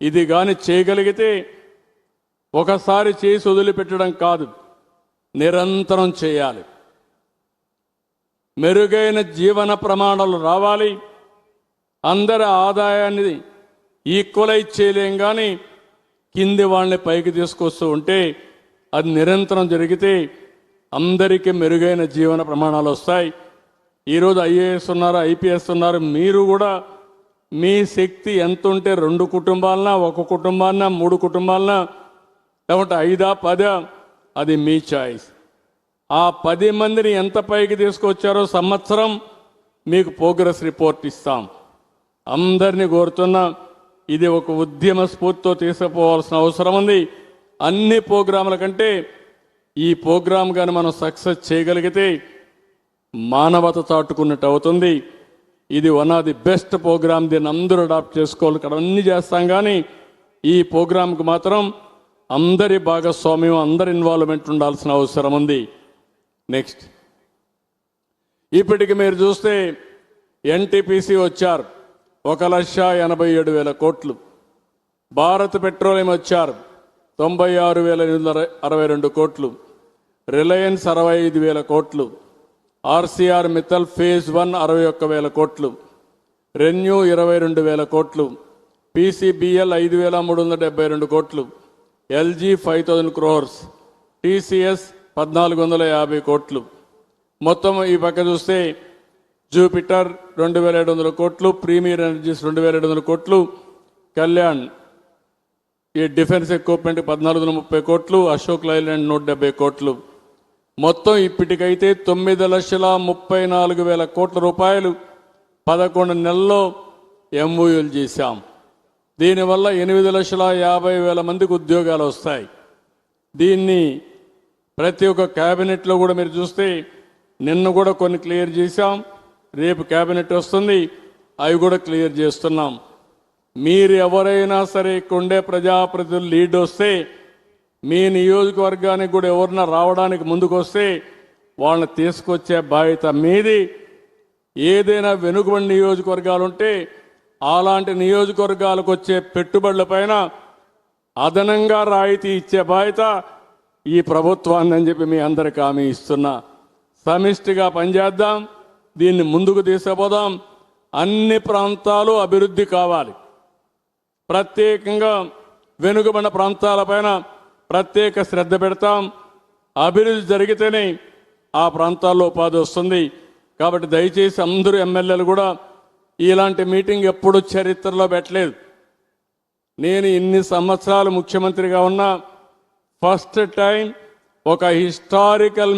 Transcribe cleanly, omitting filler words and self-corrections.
ఇది గాని చేయగలిగితే ఒకసారి చేసి వదిలిపెట్టడం కాదు, నిరంతరం చేయాలి. మెరుగైన జీవన ప్రమాణాలు రావాలి. అందరి ఆదాయాన్ని ఈక్వలైజ్ చేయలేం, కానీ కింది వాళ్ళని పైకి తీసుకొస్తూ ఉంటే అది నిరంతరం జరిగితే అందరికీ మెరుగైన జీవన ప్రమాణాలు వస్తాయి. ఈరోజు ఐఏఎస్ ఉన్నారు, ఐపీఎస్ ఉన్నారు. మీరు కూడా మీ శక్తి ఎంత ఉంటే 2 కుటుంబాలనా, 1 కుటుంబాలనా, 3 కుటుంబాలనా, లేకుంటే 5, 10 అది మీ చాయిస్. ఆ 10 మందిని ఎంత పైకి తీసుకొచ్చారో సంవత్సరం మీకు ప్రోగ్రెస్ రిపోర్ట్ ఇస్తాం. అందరినీ కోరుతున్నా, ఇది ఒక ఉద్యమ స్ఫూర్తితో తీసుకుపోవాల్సిన అవసరం ఉంది. అన్ని ప్రోగ్రాముల కంటే ఈ ప్రోగ్రాం కానీ మనం సక్సెస్ చేయగలిగితే మానవత చాటుకున్నట్టు అవుతుంది. ఇది one of the best program. దీన్ని అందరూ అడాప్ట్ చేసుకోవాలి. ఇక్కడ అన్ని చేస్తాం, కానీ ఈ ప్రోగ్రాంకి మాత్రం అందరి భాగస్వామ్యం, అందరి ఇన్వాల్వ్మెంట్ ఉండాల్సిన అవసరం ఉంది. నెక్స్ట్, ఇప్పటికి మీరు చూస్తే ఎన్టీపీసీ వచ్చారు 1,87,000 కోట్లు. భారత్ పెట్రోలియం వచ్చారు 96,862 కోట్లు. రిలయన్స్ 65,000 కోట్లు. ఆర్సీఆర్ మిత్తల్ ఫేజ్ 1 61,000 కోట్లు. రెన్యూ 22,000 కోట్లు. పీసీబీఎల్ 5,372 కోట్లు. LG 5,000 crores. టీసీఎస్ 1,450 కోట్లు. మొత్తం ఈ పక్క చూస్తే జూపిటర్ 2,700 కోట్లు. ప్రీమియర్ ఎనర్జీస్ 2,700 కోట్లు. కళ్యాణ్ ఈ డిఫెన్స్ ఎక్విప్మెంట్ 1,430 కోట్లు. అశోక్ లైలాండ్ 170 కోట్లు. మొత్తం ఇప్పటికైతే 9,34,000 కోట్ల రూపాయలు 11 నెలల్లో ఎంఓయూలు చేశాం. దీనివల్ల 8,50,000 మందికి ఉద్యోగాలు వస్తాయి. దీన్ని ప్రతి ఒక్క క్యాబినెట్లో కూడా మీరు చూస్తే నిన్న కూడా కొన్ని క్లియర్ చేశాం. రేపు క్యాబినెట్ వస్తుంది, అవి కూడా క్లియర్ చేస్తున్నాం. మీరు ఎవరైనా సరే ఇక్కడుండే ప్రజాప్రతినిధులు లీడ్ వస్తే, మీ నియోజకవర్గానికి కూడా ఎవరన్నా రావడానికి ముందుకు వస్తే వాళ్ళని తీసుకొచ్చే బాధ్యత మీది. ఏదైనా వెనుకబడి నియోజకవర్గాలు ఉంటే అలాంటి నియోజకవర్గాలకు వచ్చే పెట్టుబడుల పైన అదనంగా రాయితీ ఇచ్చే బాధ్యత ఈ ప్రభుత్వాన్ని అని చెప్పి మీ అందరికీ హామీ ఇస్తున్నా. సమిష్టిగా పనిచేద్దాం, దీన్ని ముందుకు తీసుకుపోదాం. అన్ని ప్రాంతాలు అభివృద్ధి కావాలి. ప్రత్యేకంగా వెనుకబడిన ప్రాంతాలపైన ప్రత్యేక శ్రద్ధ పెడతాం. అభివృద్ధి జరిగితేనే ఆ ప్రాంతాల్లో ఉపాధి వస్తుంది. కాబట్టి దయచేసి అందరూ ఎమ్మెల్యేలు కూడా ఇలాంటి మీటింగ్ ఎప్పుడు చరిత్రలో పెట్టలేదు. నేను ఇన్ని సంవత్సరాలు ముఖ్యమంత్రిగా ఉన్నా ఫస్ట్ టైం ఒక హిస్టారికల్